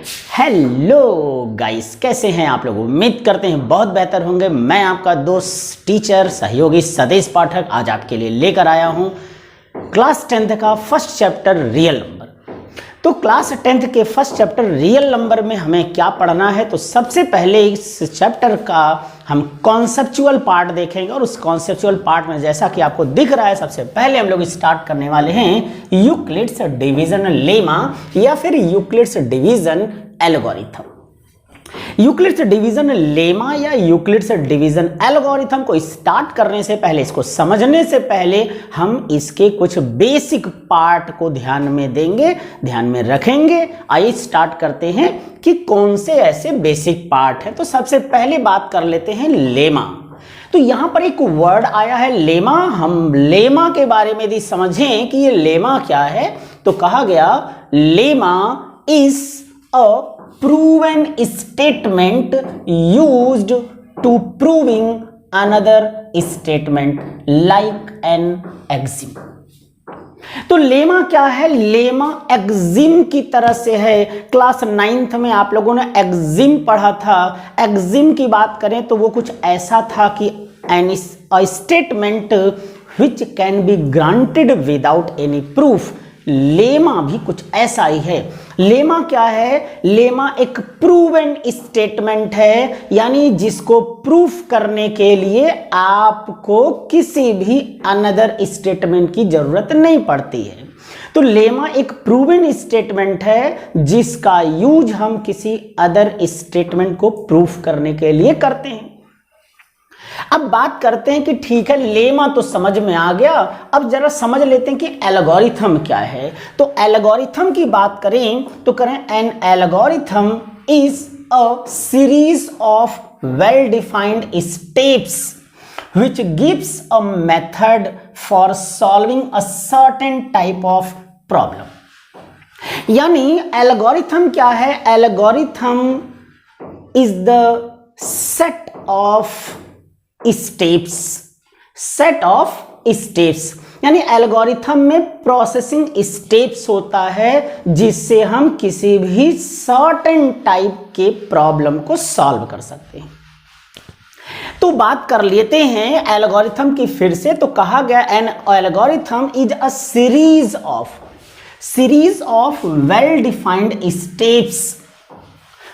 Hello guys, कैसे हैं आप लोग। उम्मीद करते हैं बहुत बेहतर होंगे। मैं आपका दोस्त टीचर सहयोगी सदेश पाठक आज आपके लिए लेकर आया हूं क्लास 10th का फर्स्ट चैप्टर रियल नंबर। तो क्लास 10th के फर्स्ट चैप्टर रियल नंबर में हमें क्या पढ़ना है, तो सबसे पहले इस चैप्टर का हम कॉन्सेप्चुअल पार्ट देखेंगे। और उस कॉन्सेप्चुअल पार्ट में जैसा कि आपको दिख रहा है, सबसे पहले हम लोग स्टार्ट करने वाले हैं यूक्लिड्स डिवीजन लेमा या फिर Euclid's division algorithm. Euclid's division lemma या यूक्लिड्स डिवीजन एल्गोरिथम को स्टार्ट करने से पहले, इसको समझने से पहले हम इसके कुछ बेसिक पार्ट को ध्यान में देंगे, ध्यान में रखेंगे। आइए स्टार्ट करते हैं कि कौन से ऐसे बेसिक पार्ट हैं। तो सबसे पहले बात कर लेते हैं लेमा। तो यहां पर एक वर्ड आया है लेमा। हम लेमा के बारे में यदि समझें कि ये लेमा क्या है, तो कहा गया lemma is a proven statement used to proving another statement like an axiom। तो लेमा क्या है? लेमा एक्सिम की तरह से है। क्लास 9th में आप लोगों ने एक्सिम पढ़ा था। एक्सिम की बात करें तो वो कुछ ऐसा था कि a statement which can be granted without any proof। Lemma भी कुछ ऐसा ही है। लेमा क्या है? लेमा एक प्रूवन स्टेटमेंट है, यानी जिसको प्रूफ करने के लिए आपको किसी भी अनदर स्टेटमेंट की जरूरत नहीं पड़ती है। तो लेमा एक प्रूवन स्टेटमेंट है जिसका यूज हम किसी अदर स्टेटमेंट को प्रूफ करने के लिए करते हैं। अब बात करते हैं कि ठीक है, लेमा तो समझ में आ गया। अब जरा समझ लेते हैं कि एल्गोरिथम क्या है। तो एल्गोरिथम की बात करें तो करें an algorithm is a series of well defined steps which gives a method for solving a certain type of problem। यानी एल्गोरिथम क्या है? Algorithm is the set of steps, set of steps. यानी algorithm में processing steps होता है जिससे हम किसी भी सर्टेन टाइप के प्रॉब्लम को सॉल्व कर सकते हैं। तो बात कर लेते हैं एल्गोरिथम की फिर से। तो कहा गया an algorithm is a series of well defined steps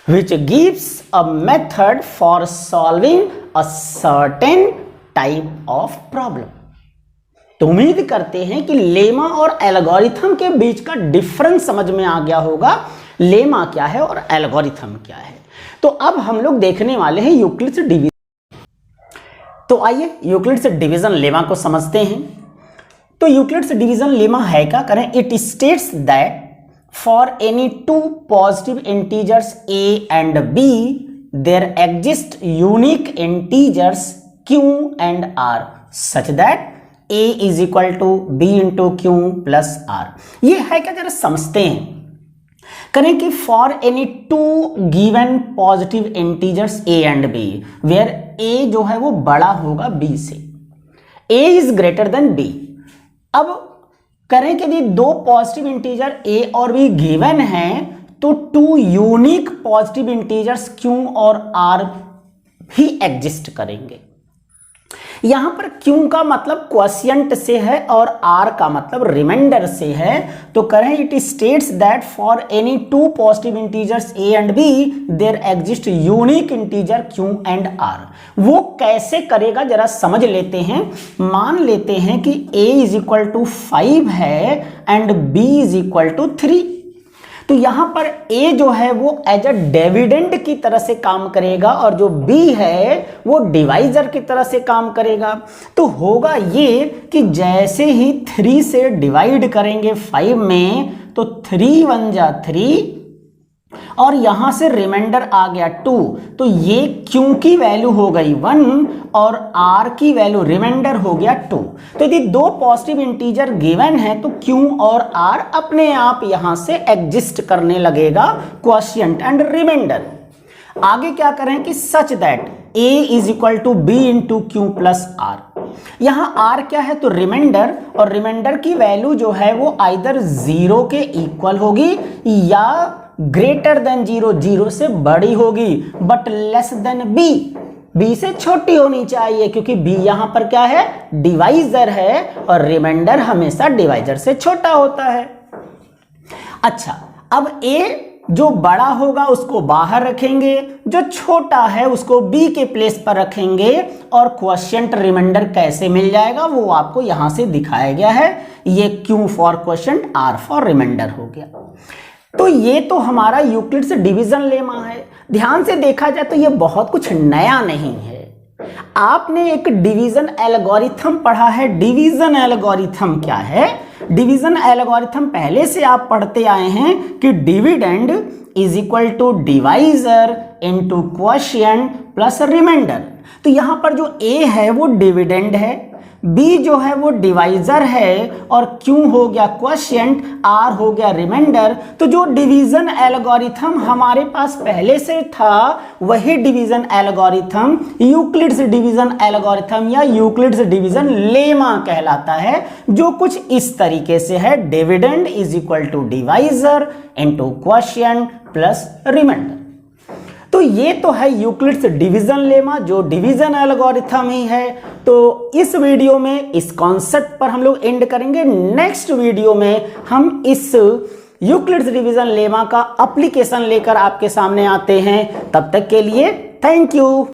which gives a method for solving a certain type of problem। तो उम्मीद करते हैं कि लेमा और एल्गोरिथम के बीच का डिफरेंस समझ में आ गया होगा। लेमा क्या है और एल्गोरिथम क्या है। तो अब हम लोग देखने वाले हैं यूक्लिड्स डिवीजन। तो आइए यूक्लिड्स डिवीजन लेमा को समझते हैं। तो यूक्लिड्स डिवीजन लेमा है क्या? करें it states that for any two positive integers a and b there exist unique integers q and r such that a is equal to b into q plus r। ये है क्या, जरा समझते हैं। करें कि for any two given positive integers a and b where a जो है वो बड़ा होगा b से, a is greater than b। अब करें कि यदि दो पॉजिटिव इंटीजर a और b गिवन हैं तो two unique positive integers q और r भी एग्जिस्ट करेंगे। यहां पर q का मतलब क्वोशिएंट से है और r का मतलब रिमाइंडर से है। तो करें it states that for any two positive integers a and b there exist unique integer q and r। वो कैसे करेगा जरा समझ लेते हैं। मान लेते हैं कि a इज इक्वल टू 5 है and b is equal to 3। तो यहां पर a जो है वो एज अ डिविडेंड की तरह से काम करेगा और जो b है वो डिवाइजर की तरह से काम करेगा। तो होगा ये कि जैसे ही 3 से डिवाइड करेंगे 5 में तो 3 1 जा 3 और यहां से रिमाइंडर आ गया 2। तो ये q की वैल्यू हो गई 1 और r की वैल्यू रिमाइंडर हो गया 2। तो यदि दो पॉजिटिव इंटीजर गिवन है तो q और r अपने आप यहां से एग्जिस्ट करने लगेगा, क्वोशिएंट एंड रिमाइंडर। आगे क्या करें कि such that a is equal to b into q plus r। यहाँ आर क्या है, तो रिमाइंडर, और रिमाइंडर की वैल्यू जो है वो आइदर 0 के इक्वल होगी या ग्रेटर देन 0, 0 से बड़ी होगी, बट लेस देन बी से छोटी होनी चाहिए, क्योंकि बी यहां पर क्या है, डिवाइजर है, और रिमाइंडर हमेशा डिवाइजर से छोटा होता है। अच्छा, अब ए जो बड़ा होगा उसको बाहर रखेंगे, जो छोटा है उसको बी के प्लेस पर रखेंगे, और क्वोशिएंट रिमाइंडर कैसे मिल जाएगा वो आपको यहां से दिखाया गया है। ये q for quotient, r for remainder हो गया। तो ये तो हमारा यूक्लिड्स डिवीजन लेमा है। ध्यान से देखा जाए तो ये बहुत कुछ नया नहीं है। आपने एक डिवीजन एल्गोरिथम पढ़ा है। डिवीजन एल्गोरिथम क्या है? डिवीजन एल्गोरिथम पहले से आप पढ़ते आए हैं कि dividend is equal to divisor into quotient plus remainder. तो यहां पर जो ए है वो डिविडेंड है, बी जो है वो डिवाइजर है, और क्यू हो गया क्वोशिएंट, आर हो गया रिमाइंडर। तो जो डिवीजन एल्गोरिथम हमारे पास पहले से था वही division algorithm Euclid's division algorithm या यूक्लिड्स डिवीजन लेमा कहलाता है, जो कुछ इस तरीके से है, dividend is equal to divisor into quotient plus remainder. तो ये तो है यूक्लिड्स डिवीजन लेमा, जो डिवीजन एल्गोरिथम ही है। तो इस वीडियो में इस कॉन्सेप्ट पर हम लोग एंड करेंगे। नेक्स्ट वीडियो में हम इस यूक्लिड्स डिवीजन लेमा का एप्लीकेशन लेकर आपके सामने आते हैं। तब तक के लिए थैंक यू।